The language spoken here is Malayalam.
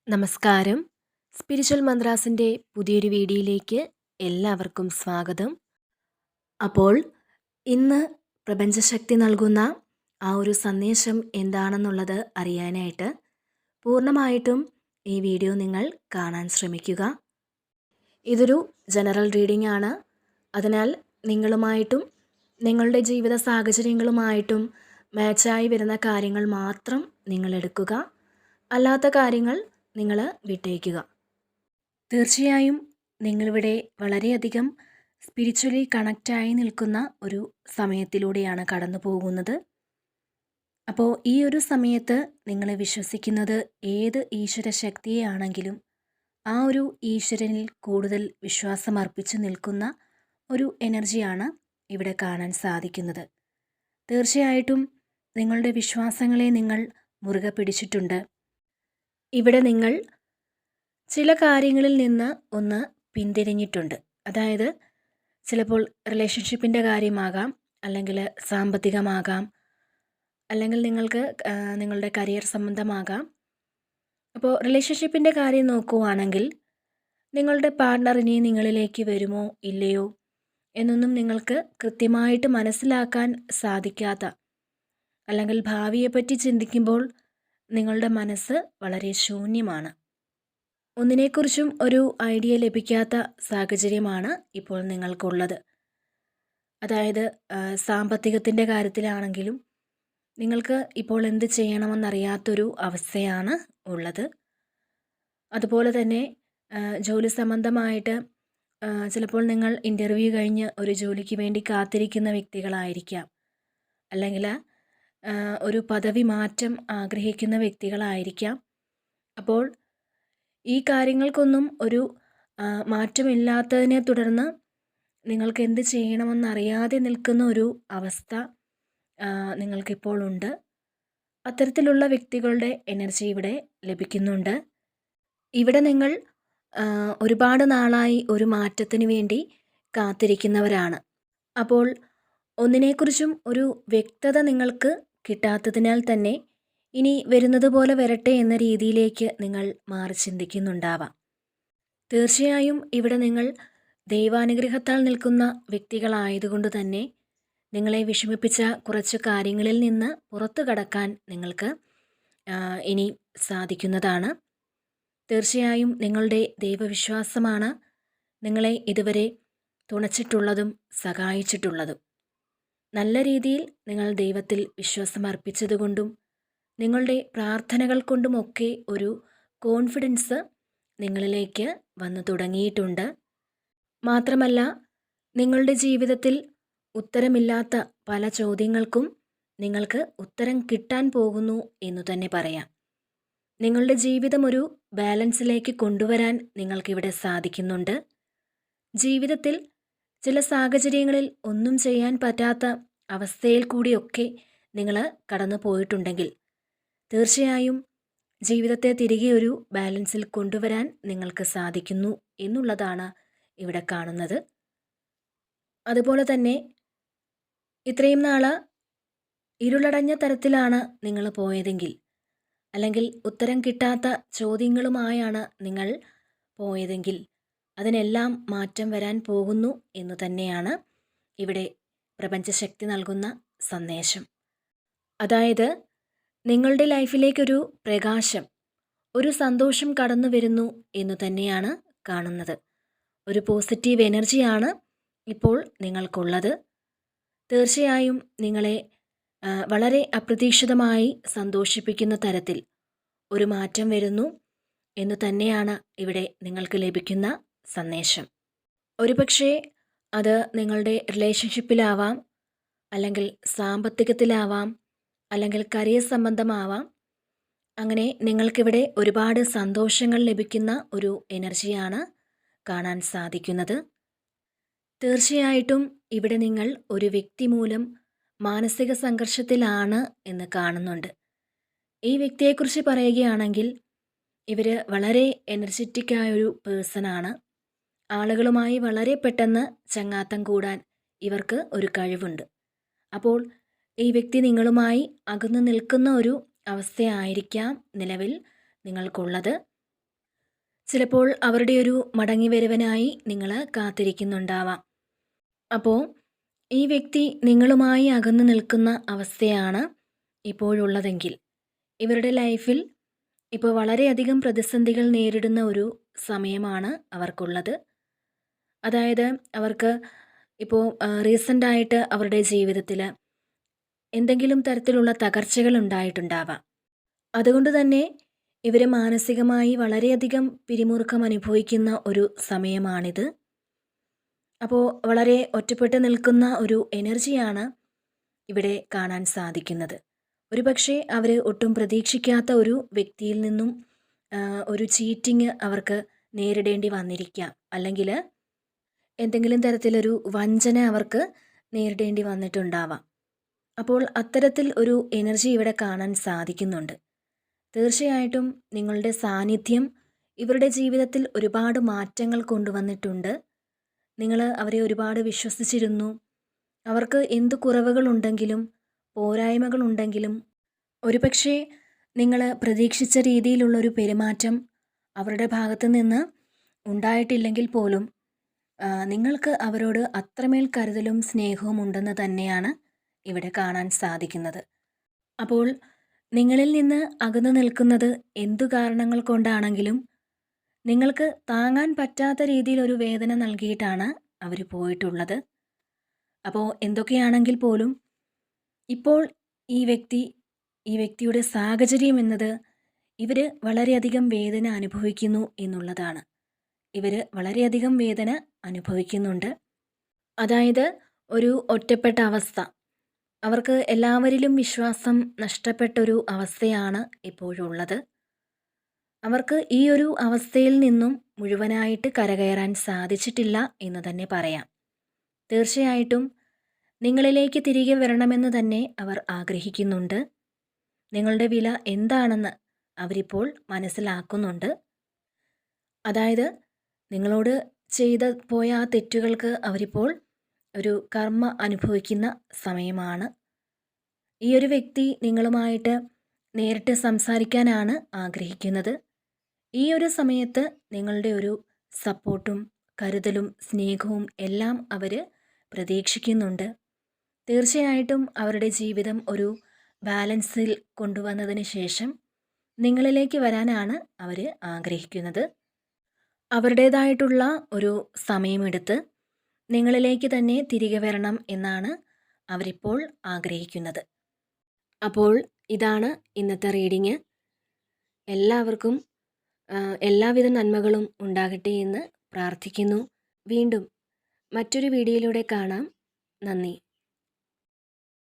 നമസ്കാരം. സ്പിരിച്വൽ മന്ത്രാസിൻ്റെ പുതിയൊരു വീഡിയോയിലേക്ക് എല്ലാവർക്കും സ്വാഗതം. അപ്പോൾ ഇന്ന് പ്രപഞ്ചശക്തി നൽകുന്ന ആ ഒരു സന്ദേശം എന്താണെന്നുള്ളത് അറിയാനായിട്ട് പൂർണ്ണമായിട്ടും ഈ വീഡിയോ നിങ്ങൾ കാണാൻ ശ്രമിക്കുക. ഇതൊരു ജനറൽ റീഡിംഗ് ആണ്. അതിനാൽ നിങ്ങളുമായിട്ടും നിങ്ങളുടെ ജീവിത സാഹചര്യങ്ങളുമായിട്ടും മാച്ചായി വരുന്ന കാര്യങ്ങൾ മാത്രം നിങ്ങൾ എടുക്കുക. അല്ലാത്ത കാര്യങ്ങൾ നിങ്ങൾ വിട്ടേക്കുക. തീർച്ചയായും നിങ്ങളിവിടെ വളരെയധികം സ്പിരിച്വലി കണക്റ്റായി നിൽക്കുന്ന ഒരു സമയത്തിലൂടെയാണ് കടന്നു പോകുന്നത്. അപ്പോൾ ഈ ഒരു സമയത്ത് നിങ്ങൾ വിശ്വസിക്കുന്നത് ഏത് ഈശ്വര ശക്തിയെയാണെങ്കിലും ആ ഒരു ഈശ്വരനിൽ കൂടുതൽ വിശ്വാസം അർപ്പിച്ചു നിൽക്കുന്ന ഒരു എനർജിയാണ് ഇവിടെ കാണാൻ സാധിക്കുന്നത്. തീർച്ചയായിട്ടും നിങ്ങളുടെ വിശ്വാസങ്ങളെ നിങ്ങൾ മുറുകെ പിടിച്ചിട്ടുണ്ട്. ഇവിടെ നിങ്ങൾ ചില കാര്യങ്ങളിൽ നിന്ന് ഒന്ന് പിന്തിരിഞ്ഞിട്ടുണ്ട്. അതായത് ചിലപ്പോൾ റിലേഷൻഷിപ്പിൻ്റെ കാര്യമാകാം, അല്ലെങ്കിൽ സാമ്പത്തികമാകാം, അല്ലെങ്കിൽ നിങ്ങൾക്ക് നിങ്ങളുടെ കരിയർ സംബന്ധമാകാം. അപ്പോൾ റിലേഷൻഷിപ്പിൻ്റെ കാര്യം നോക്കുകയാണെങ്കിൽ നിങ്ങളുടെ പാർട്ട്ണർ ഇനി നിങ്ങളിലേക്ക് വരുമോ ഇല്ലയോ എന്നൊന്നും നിങ്ങൾക്ക് കൃത്യമായിട്ട് മനസ്സിലാക്കാൻ സാധിക്കാത്ത, അല്ലെങ്കിൽ ഭാവിയെപ്പറ്റി ചിന്തിക്കുമ്പോൾ നിങ്ങളുടെ മനസ്സ് വളരെ ശൂന്യമാണ്. ഒന്നിനെക്കുറിച്ചും ഒരു ഐഡിയ ലഭിക്കാത്ത സാഹചര്യമാണ് ഇപ്പോൾ നിങ്ങൾക്കുള്ളത്. അതായത് സാമ്പത്തികത്തിൻ്റെ കാര്യത്തിലാണെങ്കിലും നിങ്ങൾക്ക് ഇപ്പോൾ എന്ത് ചെയ്യണമെന്നറിയാത്തൊരു അവസ്ഥയാണ് ഉള്ളത്. അതുപോലെ തന്നെ ജോലി സംബന്ധമായിട്ട് ചിലപ്പോൾ നിങ്ങൾ ഇൻ്റർവ്യൂ കഴിഞ്ഞ് ഒരു ജോലിക്ക് വേണ്ടി കാത്തിരിക്കുന്ന വ്യക്തികളായിരിക്കാം, അല്ലെങ്കിൽ ഒരു പദവി മാറ്റം ആഗ്രഹിക്കുന്ന വ്യക്തികളായിരിക്കാം. അപ്പോൾ ഈ കാര്യങ്ങൾക്കൊന്നും ഒരു മാറ്റമില്ലാത്തതിനെ തുടർന്ന് നിങ്ങൾക്ക് എന്ത് ചെയ്യണമെന്നറിയാതെ നിൽക്കുന്ന ഒരു അവസ്ഥ നിങ്ങൾക്കിപ്പോൾ ഉണ്ട്. അത്തരത്തിലുള്ള വ്യക്തികളുടെ എനർജി ഇവിടെ ലഭിക്കുന്നുണ്ട്. ഇവിടെ നിങ്ങൾ ഒരുപാട് നാളായി ഒരു മാറ്റത്തിന് വേണ്ടി കാത്തിരിക്കുന്നവരാണ്. അപ്പോൾ ഒന്നിനെക്കുറിച്ചും ഒരു വ്യക്തത നിങ്ങൾക്ക് കിട്ടാത്തതിനാൽ തന്നെ ഇനി വരുന്നത് പോലെ വരട്ടെ എന്ന രീതിയിലേക്ക് നിങ്ങൾ മാറി ചിന്തിക്കുന്നുണ്ടാവാം. തീർച്ചയായും ഇവിടെ നിങ്ങൾ ദൈവാനുഗ്രഹത്താൽ നിൽക്കുന്ന വ്യക്തികളായതുകൊണ്ട് തന്നെ നിങ്ങളെ വിഷമിപ്പിച്ച കുറച്ച് കാര്യങ്ങളിൽ നിന്ന് പുറത്തു കടക്കാൻ നിങ്ങൾക്ക് ഇനി സാധിക്കുന്നതാണ്. തീർച്ചയായും നിങ്ങളുടെ ദൈവവിശ്വാസമാണ് നിങ്ങളെ ഇതുവരെ തുണച്ചിട്ടുള്ളതും സഹായിച്ചിട്ടുള്ളതും. നല്ല രീതിയിൽ നിങ്ങൾ ദൈവത്തിൽ വിശ്വാസം അർപ്പിച്ചതുകൊണ്ടും നിങ്ങളുടെ പ്രാർത്ഥനകൾ കൊണ്ടുമൊക്കെ ഒരു കോൺഫിഡൻസ് നിങ്ങളിലേക്ക് വന്നു തുടങ്ങിയിട്ടുണ്ട്. മാത്രമല്ല നിങ്ങളുടെ ജീവിതത്തിൽ ഉത്തരമില്ലാത്ത പല ചോദ്യങ്ങൾക്കും നിങ്ങൾക്ക് ഉത്തരം കിട്ടാൻ പോകുന്നു എന്നു തന്നെ പറയാം. നിങ്ങളുടെ ജീവിതം ഒരു ബാലൻസിലേക്ക് കൊണ്ടുവരാൻ നിങ്ങൾക്കിവിടെ സാധിക്കുന്നുണ്ട്. ജീവിതത്തിൽ ചില സാഹചര്യങ്ങളിൽ ഒന്നും ചെയ്യാൻ പറ്റാത്ത അവസ്ഥയിൽ കൂടിയൊക്കെ നിങ്ങൾ കടന്നു പോയിട്ടുണ്ടെങ്കിൽ തീർച്ചയായും ജീവിതത്തെ തിരികെ ഒരു ബാലൻസിൽ കൊണ്ടുവരാൻ നിങ്ങൾക്ക് സാധിക്കുന്നു എന്നുള്ളതാണ് ഇവിടെ കാണുന്നത്. അതുപോലെ തന്നെ ഇത്രയും നാൾ ഇരുളടഞ്ഞ തരത്തിലാണ് നിങ്ങൾ പോയതെങ്കിൽ, അല്ലെങ്കിൽ ഉത്തരം കിട്ടാത്ത ചോദ്യങ്ങളുമായാണ് നിങ്ങൾ പോയതെങ്കിൽ അതിനെല്ലാം മാറ്റം വരാൻ പോകുന്നു എന്ന് തന്നെയാണ് ഇവിടെ പ്രപഞ്ചശക്തി നൽകുന്ന സന്ദേശം. അതായത് നിങ്ങളുടെ ലൈഫിലേക്കൊരു പ്രകാശം, ഒരു സന്തോഷം കടന്നു വരുന്നു എന്ന് തന്നെയാണ് കാണുന്നത്. ഒരു പോസിറ്റീവ് എനർജിയാണ് ഇപ്പോൾ നിങ്ങൾക്കുള്ളത്. തീർച്ചയായും നിങ്ങളെ വളരെ അപ്രതീക്ഷിതമായി സന്തോഷിപ്പിക്കുന്ന തരത്തിൽ ഒരു മാറ്റം വരുന്നു എന്ന് തന്നെയാണ് ഇവിടെ നിങ്ങൾക്ക് ലഭിക്കുന്ന സന്ദേശം. ഒരുപക്ഷെ അത് നിങ്ങളുടെ റിലേഷൻഷിപ്പിലാവാം, അല്ലെങ്കിൽ സാമ്പത്തികത്തിലാവാം, അല്ലെങ്കിൽ കരിയർ സംബന്ധമാവാം. അങ്ങനെ നിങ്ങൾക്കിവിടെ ഒരുപാട് സന്തോഷങ്ങൾ ലഭിക്കുന്ന ഒരു എനർജിയാണ് കാണാൻ സാധിക്കുന്നത്. തീർച്ചയായിട്ടും ഇവിടെ നിങ്ങൾ ഒരു വ്യക്തി മൂലം മാനസിക സംഘർഷത്തിലാണ് എന്ന് കാണുന്നുണ്ട്. ഈ വ്യക്തിയെക്കുറിച്ച് പറയുകയാണെങ്കിൽ ഇവർ വളരെ എനർജറ്റിക്കായൊരു പേഴ്സണാണ്. ആളുകളുമായി വളരെ പെട്ടെന്ന് ചങ്ങാത്തം കൂടാൻ ഇവർക്ക് ഒരു കഴിവുണ്ട്. അപ്പോൾ ഈ വ്യക്തി നിങ്ങളുമായി അകന്നു നിൽക്കുന്ന ഒരു അവസ്ഥയായിരിക്കാം നിലവിൽ നിങ്ങൾക്കുള്ളത്. ചിലപ്പോൾ അവരുടെ ഒരു മടങ്ങിവരവിനായി നിങ്ങൾ കാത്തിരിക്കുന്നുണ്ടാവാം. അപ്പോൾ ഈ വ്യക്തി നിങ്ങളുമായി അകന്നു നിൽക്കുന്ന അവസ്ഥയാണ് ഇപ്പോഴുള്ളതെങ്കിൽ ഇവരുടെ ലൈഫിൽ ഇപ്പോൾ വളരെയധികം പ്രതിസന്ധികൾ നേരിടുന്ന ഒരു സമയമാണ് അവർക്കുള്ളത്. അതായത് അവർക്ക് ഇപ്പോൾ റീസെൻ്റായിട്ട് അവരുടെ ജീവിതത്തിൽ എന്തെങ്കിലും തരത്തിലുള്ള തകർച്ചകൾ ഉണ്ടായിട്ടുണ്ടാവാം. അതുകൊണ്ട് തന്നെ ഇവർ മാനസികമായി വളരെയധികം പിരിമുറുക്കം അനുഭവിക്കുന്ന ഒരു സമയമാണിത്. അപ്പോൾ വളരെ ഒറ്റപ്പെട്ട് നിൽക്കുന്ന ഒരു എനർജിയാണ് ഇവിടെ കാണാൻ സാധിക്കുന്നത്. ഒരുപക്ഷെ അവർ ഒട്ടും പ്രതീക്ഷിക്കാത്ത ഒരു വ്യക്തിയിൽ നിന്നും ഒരു ചീറ്റിങ് അവർക്ക് നേരിടേണ്ടി വന്നിരിക്കാം. അല്ലെങ്കിൽ എന്തെങ്കിലും തരത്തിലൊരു വഞ്ചന അവർക്ക് നേരിടേണ്ടി വന്നിട്ടുണ്ടാവാം. അപ്പോൾ അത്തരത്തിൽ ഒരു എനർജി ഇവിടെ കാണാൻ സാധിക്കുന്നുണ്ട്. തീർച്ചയായിട്ടും നിങ്ങളുടെ സാന്നിധ്യം ഇവരുടെ ജീവിതത്തിൽ ഒരുപാട് മാറ്റങ്ങൾ കൊണ്ടുവന്നിട്ടുണ്ട്. നിങ്ങൾ അവരെ ഒരുപാട് വിശ്വസിച്ചിരുന്നു. അവർക്ക് എന്ത് കുറവുകളുണ്ടെങ്കിലും പോരായ്മകളുണ്ടെങ്കിലും ഒരുപക്ഷെ നിങ്ങൾ പ്രതീക്ഷിച്ച രീതിയിലുള്ളൊരു പെരുമാറ്റം അവരുടെ ഭാഗത്ത് നിന്ന് ഉണ്ടായിട്ടില്ലെങ്കിൽ പോലും നിങ്ങൾക്ക് അവരോട് അത്രമേൽ കരുതലും സ്നേഹവും ഉണ്ടെന്ന് തന്നെയാണ് ഇവിടെ കാണാൻ സാധിക്കുന്നത്. അപ്പോൾ നിങ്ങളിൽ നിന്ന് അകന്നു നിൽക്കുന്നത് എന്തു കാരണങ്ങൾ കൊണ്ടാണെങ്കിലും നിങ്ങൾക്ക് താങ്ങാൻ പറ്റാത്ത രീതിയിലൊരു വേദന നൽകിയിട്ടാണ് അവർ പോയിട്ടുള്ളത്. അപ്പോൾ എന്തൊക്കെയാണെങ്കിൽ പോലും ഇപ്പോൾ ഈ വ്യക്തിയുടെ സാഹചര്യം എന്നത് ഇവർ വളരെയധികം വേദന അനുഭവിക്കുന്നു എന്നുള്ളതാണ്. ഇവർ വളരെയധികം വേദന അനുഭവിക്കുന്നുണ്ട്. അതായത് ഒരു ഒറ്റപ്പെട്ട അവസ്ഥ. അവർക്ക് എല്ലാവരിലും വിശ്വാസം നഷ്ടപ്പെട്ടൊരു അവസ്ഥയാണ് ഇപ്പോഴുള്ളത്. അവർക്ക് ഈ ഒരു അവസ്ഥയിൽ നിന്നും മുഴുവനായിട്ട് കരകയറാൻ സാധിച്ചിട്ടില്ല എന്ന് തന്നെ പറയാം. തീർച്ചയായിട്ടും നിങ്ങളിലേക്ക് തിരികെ വരണമെന്ന് തന്നെ അവർ ആഗ്രഹിക്കുന്നുണ്ട്. നിങ്ങളുടെ വില എന്താണെന്ന് അവരിപ്പോൾ മനസ്സിലാക്കുന്നുണ്ട്. അതായത് നിങ്ങളോട് പോയ ആ തെറ്റുകൾക്ക് അവരിപ്പോൾ ഒരു കർമ്മ അനുഭവിക്കുന്ന സമയമാണ്. ഈ ഒരു വ്യക്തി നിങ്ങളുമായിട്ട് നേരിട്ട് സംസാരിക്കാനാണ് ആഗ്രഹിക്കുന്നത്. ഈ ഒരു സമയത്ത് നിങ്ങളുടെ ഒരു സപ്പോർട്ടും കരുതലും സ്നേഹവും എല്ലാം അവർ പ്രതീക്ഷിക്കുന്നുണ്ട്. തീർച്ചയായിട്ടും അവരുടെ ജീവിതം ഒരു ബാലൻസിൽ കൊണ്ടുവന്നതിന് ശേഷം നിങ്ങളിലേക്ക് വരാനാണ് അവർ ആഗ്രഹിക്കുന്നത്. അവരുടേതായിട്ടുള്ള ഒരു സമയമെടുത്ത് നിങ്ങളിലേക്ക് തന്നെ തിരികെ വരണം എന്നാണ് അവരിപ്പോൾ ആഗ്രഹിക്കുന്നത്. അപ്പോൾ ഇതാണ് ഇന്നത്തെ റീഡിങ്. എല്ലാവർക്കും എല്ലാവിധ നന്മകളും ഉണ്ടാകട്ടെ എന്ന് പ്രാർത്ഥിക്കുന്നു. വീണ്ടും മറ്റൊരു വീഡിയോയിലൂടെ കാണാം. നന്ദി.